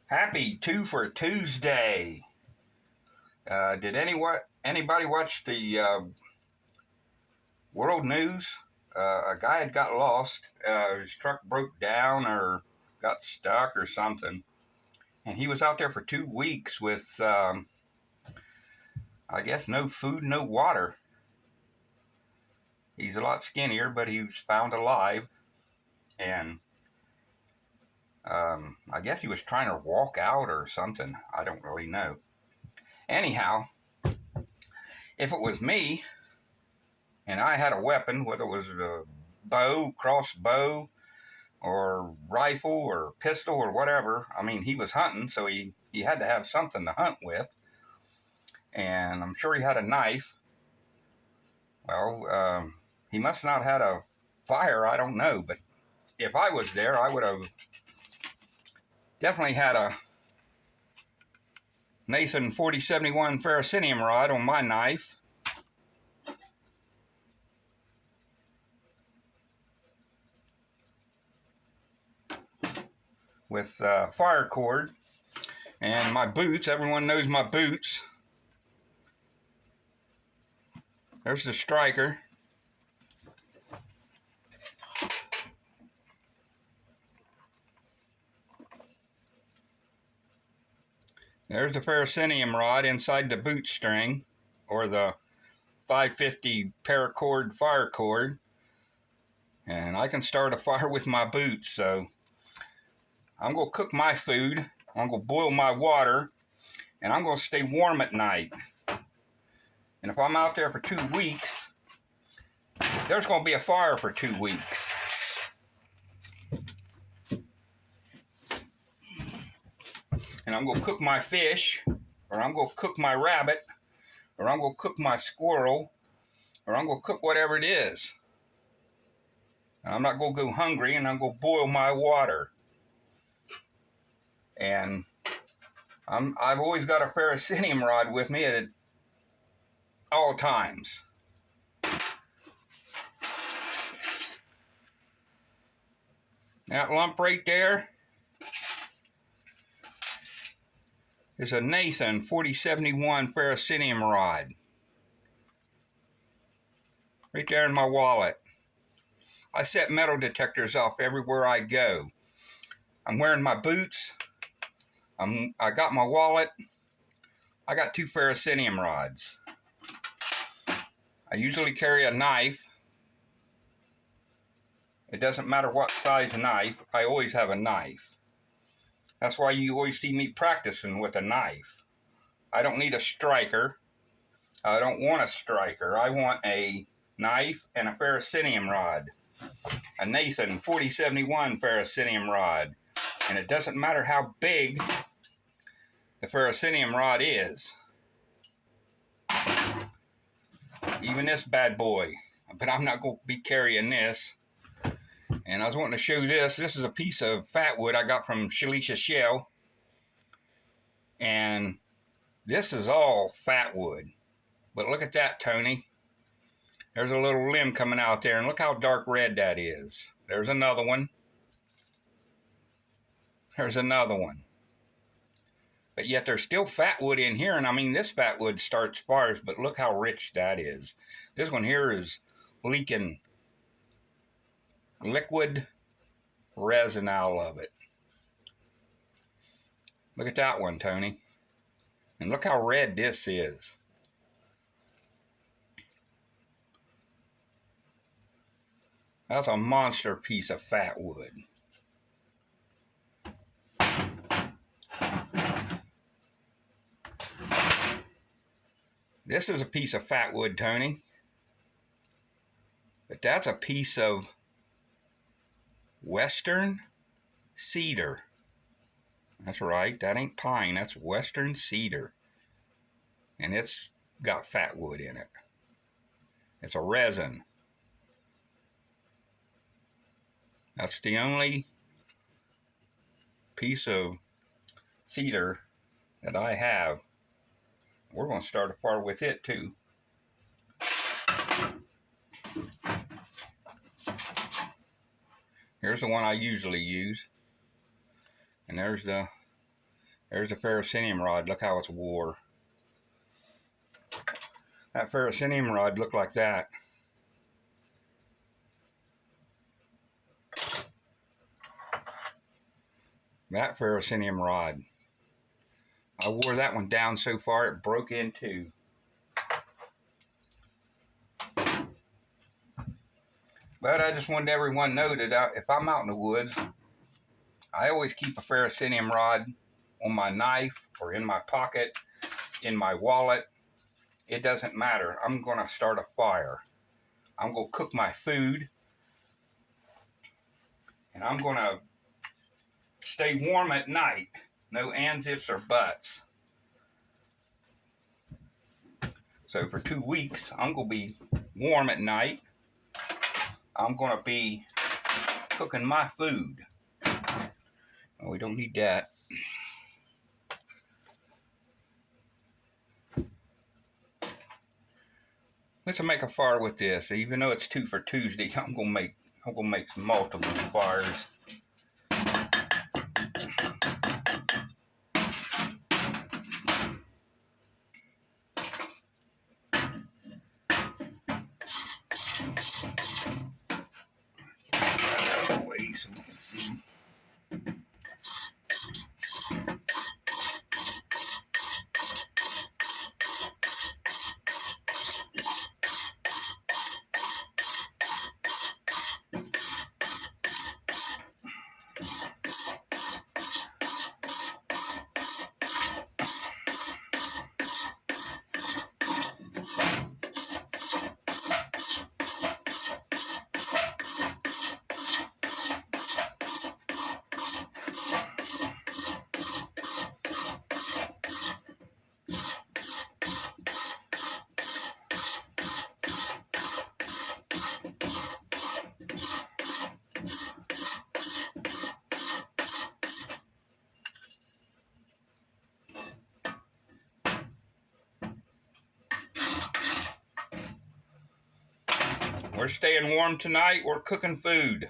Happy Two for Tuesday. Did anybody watch the world news? A guy had got lost. His truck broke down or got stuck or something. And he was out there for 2 weeks with, I guess, no food, no water. He's a lot skinnier, but he was found alive. And I guess he was trying to walk out or something. I don't really know. Anyhow, if it was me and I had a weapon, whether it was a bow, crossbow, or rifle or pistol or whatever, I mean, he was hunting, so he had to have something to hunt with. And I'm sure he had a knife. Well, he must not have had a fire, I don't know. But if I was there, I would have definitely had a Nathan 4071 Ferrocerium rod on my knife. With fire cord. And my boots, everyone knows my boots. There's the striker. There's the Ferrocerium rod inside the boot string, or the 550 paracord fire cord. And I can start a fire with my boots, so I'm going to cook my food. I'm going to boil my water, and I'm going to stay warm at night. And if I'm out there for 2 weeks, there's going to be a fire for 2 weeks. And I'm going to cook my fish, or I'm going to cook my rabbit, or I'm going to cook my squirrel, or I'm going to cook whatever it is. And I'm not going to go hungry, and I'm going to boil my water. And I've always got a Ferrocerium rod with me at all times. That lump right there is a Nathan 4071 Ferrocerium rod. Right there in my wallet. I set metal detectors off everywhere I go. I'm wearing my boots. I got my wallet. I got 2 Ferrocerium rods. I usually carry a knife. It doesn't matter what size knife, I always have a knife. That's why you always see me practicing with a knife. I don't need a striker. I don't want a striker. I want a knife and a Ferrocerium rod. A Nathan 4071 Ferrocerium rod. And it doesn't matter how big the Ferrocerium rod is. Even this bad boy. But I'm not going to be carrying this. And I was wanting to show you this. This is a piece of fat wood I got from Shlisa Shell. And this is all fat wood. But look at that, Tony. There's a little limb coming out there. And look how dark red that is. There's another one. There's another one. But yet there's still fat wood in here. And I mean, this fat wood starts fires. But look how rich that is. This one here is leaking liquid resin out of it. Look at that one, Tony. And look how red this is. That's a monster piece of fat wood. This is a piece of fat wood, Tony. But that's a piece of Western cedar. That's right, that ain't pine, that's Western cedar. And it's got fat wood in it. It's a resin. That's the only piece of cedar that I have. We're going to start a fire with it too. Here's the one I usually use. And there's the There's a ferrocerium rod. Look how it's wore. That ferrocerium rod looked like that. That ferrocerium rod. I wore that one down so far it broke in two. But I just wanted everyone to know that if I'm out in the woods, I always keep a ferrocerium rod on my knife or in my pocket, in my wallet. It doesn't matter. I'm going to start a fire. I'm going to cook my food. And I'm going to stay warm at night. No ands, ifs, or buts. So for 2 weeks, I'm going to be warm at night. I'm going to be cooking my food. Oh, we don't need that. Let's make a fire with this. Even though it's 2 for Tuesday, I'm gonna make some multiple fires. So we can see. We're staying warm tonight. We're cooking food.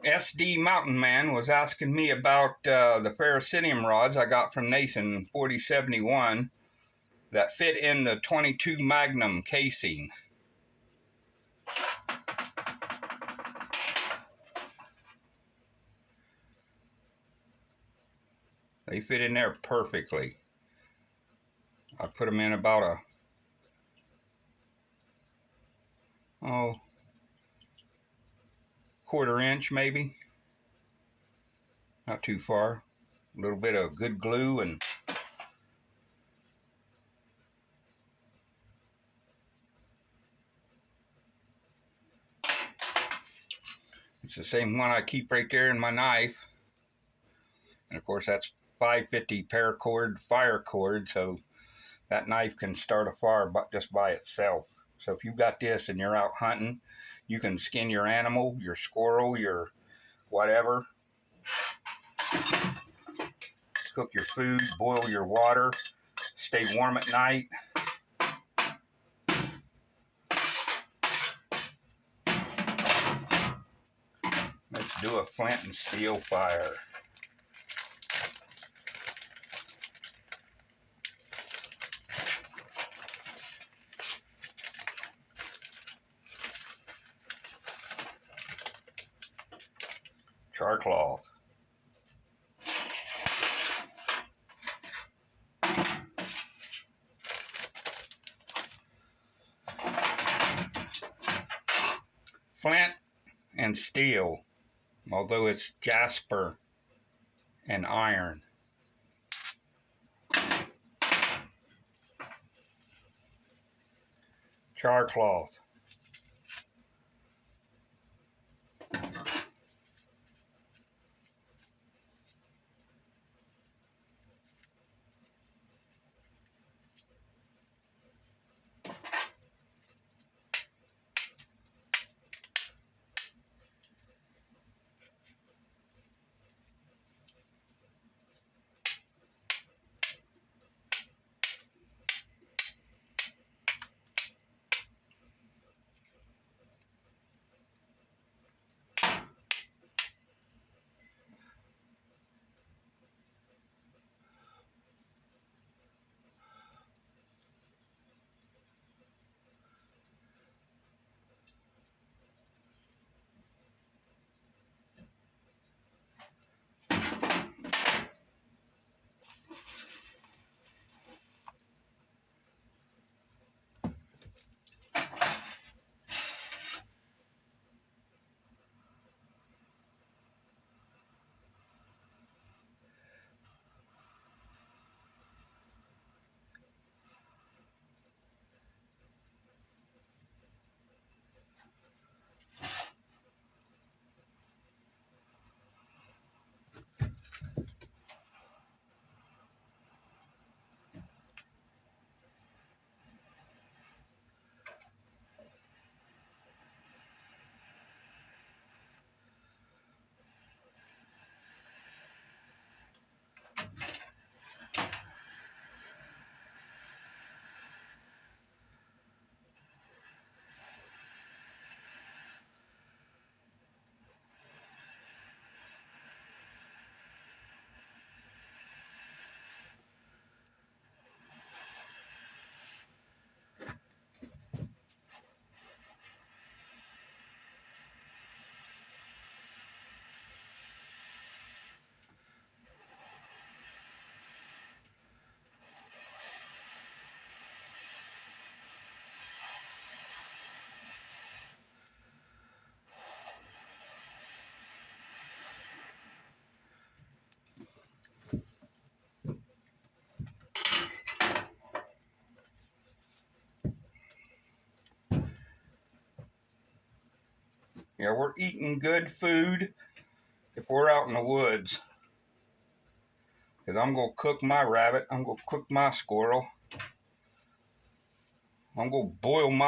SD Mountain Man was asking me about the Ferrocerium rods I got from Nathan 4071 that fit in the 22 Magnum casing. They fit in there perfectly. I put them in about a quarter inch maybe. Not too far. A little bit of good glue and it's the same one I keep right there in my knife. And of course that's 550 paracord fire cord, so that knife can start a fire just by itself. So if you've got this and you're out hunting, you can skin your animal, your squirrel, your whatever, cook your food, boil your water, stay warm at night. Let's do a flint and steel fire. Char cloth. Flint and steel, although it's jasper and iron. Char cloth. Yeah, we're eating good food if we're out in the woods. Because I'm going to cook my rabbit. I'm going to cook my squirrel. I'm going to boil my